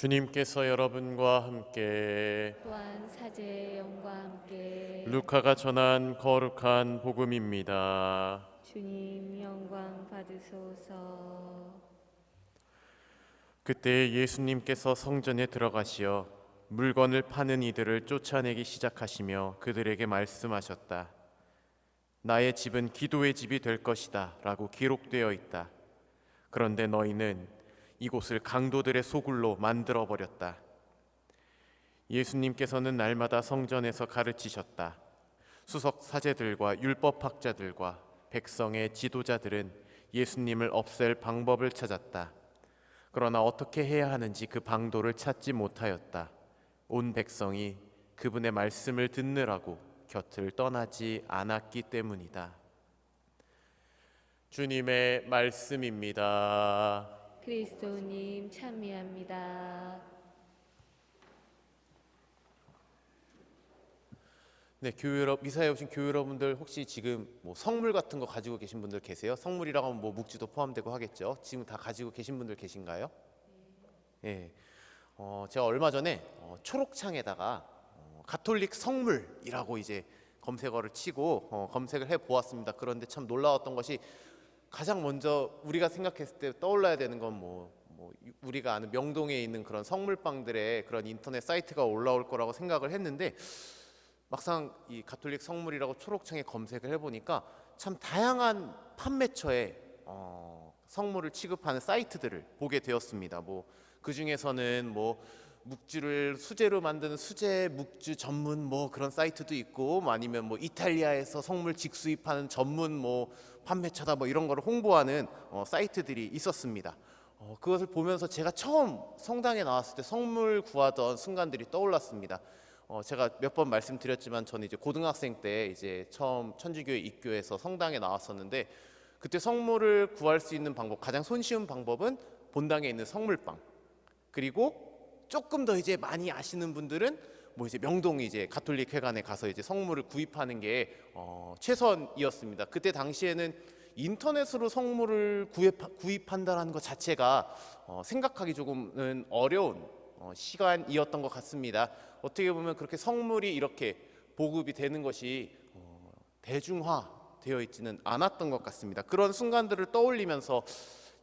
주님께서 여러분과 함께 또한 사제의 영과 함께 루카가 전한 거룩한 복음입니다. 주님 영광 받으소서. 그때 예수님께서 성전에 들어가시어 물건을 파는 이들을 쫓아내기 시작하시며 그들에게 말씀하셨다. 나의 집은 기도의 집이 될 것이다 라고 기록되어 있다. 그런데 너희는 이곳을 강도들의 소굴로 만들어버렸다. 예수님께서는 날마다 성전에서 가르치셨다. 수석 사제들과 율법학자들과 백성의 지도자들은 예수님을 없앨 방법을 찾았다. 그러나 어떻게 해야 하는지 그 방도를 찾지 못하였다. 온 백성이 그분의 말씀을 듣느라고 곁을 떠나지 않았기 때문이다. 주님의 말씀입니다. 그리스도님 찬미합니다. 네, 미사에 오신 교회 여러분들 혹시 지금 뭐 성물 같은 거 가지고 계신 분들 계세요? 성물이라고 하면 뭐 묵주도 포함되고 하겠죠. 지금 다 가지고 계신 분들 계신가요? 네. 제가 얼마 전에 초록창에다가 가톨릭 성물이라고 이제 검색어를 치고 검색을 해 보았습니다. 그런데 참 놀라웠던 것이 가장 먼저 우리가 생각했을 때 떠올라야 되는 건 뭐 우리가 아는 명동에 있는 그런 성물빵들의 그런 인터넷 사이트가 올라올 거라고 생각을 했는데 막상 이 가톨릭 성물이라고 초록창에 검색을 해보니까 참 다양한 판매처의 성물을 취급하는 사이트들을 보게 되었습니다. 뭐 그 중에서는 뭐 묵주를 수제로 만드는 수제 묵주 전문 뭐 그런 사이트도 있고, 뭐 아니면 뭐 이탈리아에서 성물 직수입하는 전문 뭐 판매처다 뭐 이런 거를 홍보하는 사이트들이 있었습니다. 그것을 보면서 제가 처음 성당에 나왔을 때 성물 구하던 순간들이 떠올랐습니다. 제가 몇 번 말씀드렸지만 저는 이제 고등학생 때 이제 처음 천주교에 입교해서 성당에 나왔었는데, 그때 성물을 구할 수 있는 방법, 가장 손쉬운 방법은 본당에 있는 성물빵, 그리고 조금 더 이제 많이 아시는 분들은 뭐 이제 명동 이제 가톨릭 회관에 가서 이제 성물을 구입하는 게 최선이었습니다. 그때 당시에는 인터넷으로 성물을 구입한다는 것 자체가 생각하기 조금은 어려운 시간이었던 것 같습니다. 어떻게 보면 그렇게 성물이 이렇게 보급이 되는 것이 대중화되어 있지는 않았던 것 같습니다. 그런 순간들을 떠올리면서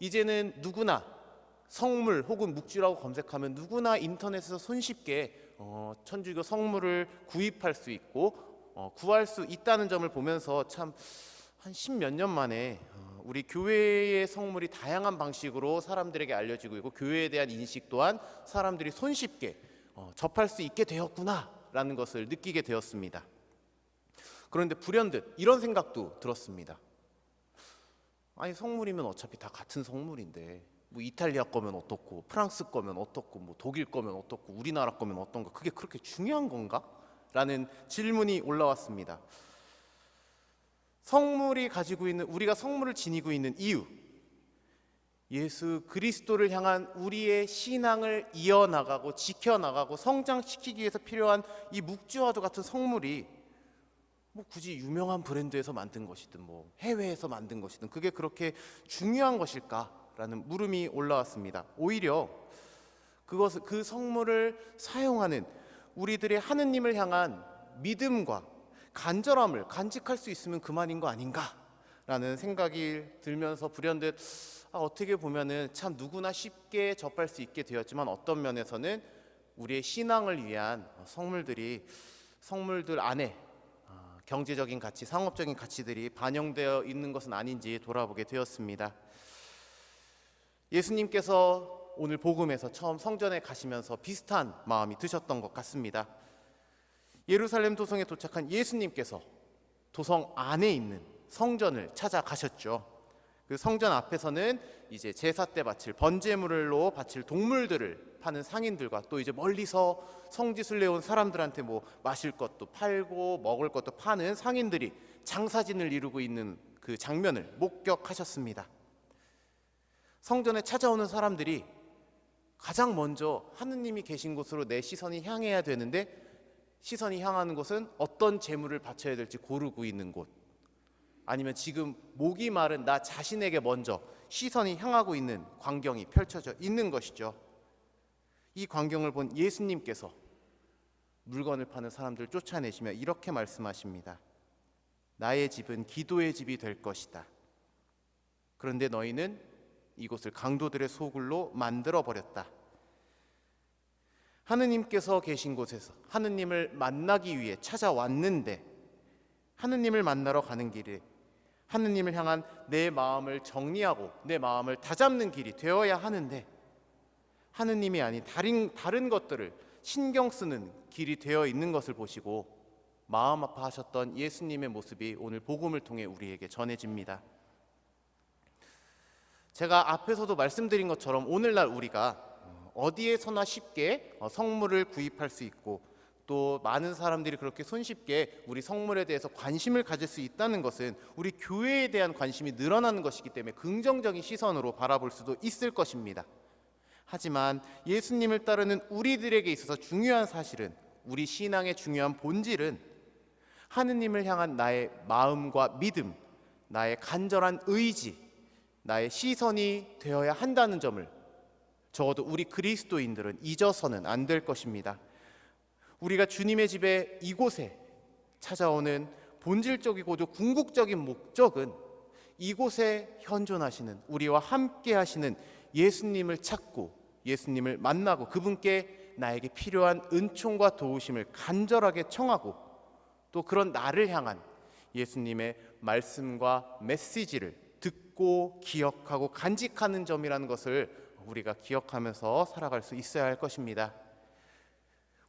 이제는 누구나 성물 혹은 묵주라고 검색하면 누구나 인터넷에서 손쉽게 천주교 성물을 구입할 수 있고 구할 수 있다는 점을 보면서 참 한 10몇 년 만에 우리 교회의 성물이 다양한 방식으로 사람들에게 알려지고 있고, 교회에 대한 인식 또한 사람들이 손쉽게 접할 수 있게 되었구나라는 것을 느끼게 되었습니다. 그런데 불현듯 이런 생각도 들었습니다. 아니, 성물이면 어차피 다 같은 성물인데 뭐 이탈리아 거면 어떻고 프랑스 거면 어떻고 뭐 독일 거면 어떻고 우리나라 거면 어떤가, 그게 그렇게 중요한 건가? 라는 질문이 올라왔습니다. 성물이 가지고 있는, 우리가 성물을 지니고 있는 이유, 예수 그리스도를 향한 우리의 신앙을 이어나가고 지켜나가고 성장시키기 위해서 필요한 이 묵주와도 같은 성물이 뭐 굳이 유명한 브랜드에서 만든 것이든 뭐 해외에서 만든 것이든 그게 그렇게 중요한 것일까라는 물음이 올라왔습니다. 오히려 그 성물을 사용하는 우리들의 하느님을 향한 믿음과 간절함을 간직할 수 있으면 그만인 거 아닌가라는 생각이 들면서 불현듯 어떻게 보면은 참 누구나 쉽게 접할 수 있게 되었지만 어떤 면에서는 우리의 신앙을 위한 성물들 안에 경제적인 가치, 상업적인 가치들이 반영되어 있는 것은 아닌지 돌아보게 되었습니다. 예수님께서 오늘 복음에서 처음 성전에 가시면서 비슷한 마음이 드셨던 것 같습니다. 예루살렘 도성에 도착한 예수님께서 도성 안에 있는 성전을 찾아가셨죠. 그 성전 앞에서는 이제 제사 때 바칠 번제물로 바칠 동물들을 파는 상인들과 또 이제 멀리서 성지순례 온 사람들한테 뭐 마실 것도 팔고 먹을 것도 파는 상인들이 장사진을 이루고 있는 그 장면을 목격하셨습니다. 성전에 찾아오는 사람들이 가장 먼저 하느님이 계신 곳으로 내 시선이 향해야 되는데, 시선이 향하는 곳은 어떤 제물을 바쳐야 될지 고르고 있는 곳, 아니면 지금 목이 마른 나 자신에게 먼저 시선이 향하고 있는 광경이 펼쳐져 있는 것이죠. 이 광경을 본 예수님께서 물건을 파는 사람들 쫓아내시며 이렇게 말씀하십니다. 나의 집은 기도의 집이 될 것이다. 그런데 너희는 이곳을 강도들의 소굴로 만들어버렸다. 하느님께서 계신 곳에서 하느님을 만나기 위해 찾아왔는데, 하느님을 만나러 가는 길에 하느님을 향한 내 마음을 정리하고 내 마음을 다잡는 길이 되어야 하는데, 하느님이 아닌 다른 것들을 신경 쓰는 길이 되어 있는 것을 보시고 마음 아파하셨던 예수님의 모습이 오늘 복음을 통해 우리에게 전해집니다. 제가 앞에서도 말씀드린 것처럼 오늘날 우리가 어디에서나 쉽게 성물을 구입할 수 있고, 또 많은 사람들이 그렇게 손쉽게 우리 성물에 대해서 관심을 가질 수 있다는 것은 우리 교회에 대한 관심이 늘어나는 것이기 때문에 긍정적인 시선으로 바라볼 수도 있을 것입니다. 하지만 예수님을 따르는 우리들에게 있어서 중요한 사실은, 우리 신앙의 중요한 본질은 하느님을 향한 나의 마음과 믿음, 나의 간절한 의지, 나의 시선이 되어야 한다는 점을 적어도 우리 그리스도인들은 잊어서는 안 될 것입니다. 우리가 주님의 집에 이곳에 찾아오는 본질적이고도 궁극적인 목적은 이곳에 현존하시는, 우리와 함께 하시는 예수님을 찾고 예수님을 만나고 그분께 나에게 필요한 은총과 도우심을 간절하게 청하고, 또 그런 나를 향한 예수님의 말씀과 메시지를 듣고 기억하고 간직하는 점이라는 것을 우리가 기억하면서 살아갈 수 있어야 할 것입니다.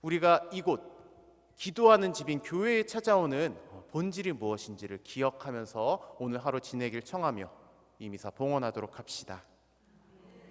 우리가 이곳 기도하는 집인 교회에 찾아오는 본질이 무엇인지를 기억하면서 오늘 하루 지내길 청하며 이 미사 봉헌하도록 합시다.